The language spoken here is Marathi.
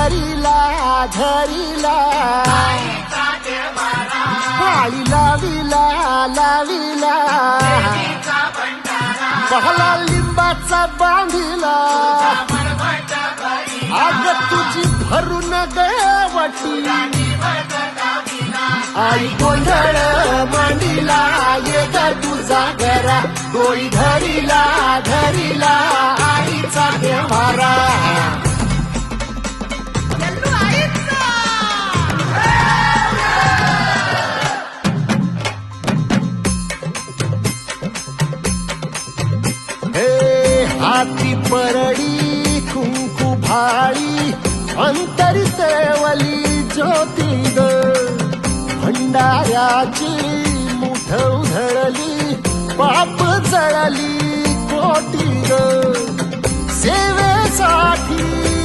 धरिला धरिला पाळी लाविला लाविला पहला लिंबाचा बांधिला आग तुझी भरून गवटी आई गोंधळ मांडिला ये ग तुझा घरा डोई धरिला धरिला आईचा देवारा हाती परडी कुंकू भाळी अंतरी तेवली ज्योती ग भंडाऱ्याची मुठ उधळली पाप जळली कोटी ग सेवेसाठी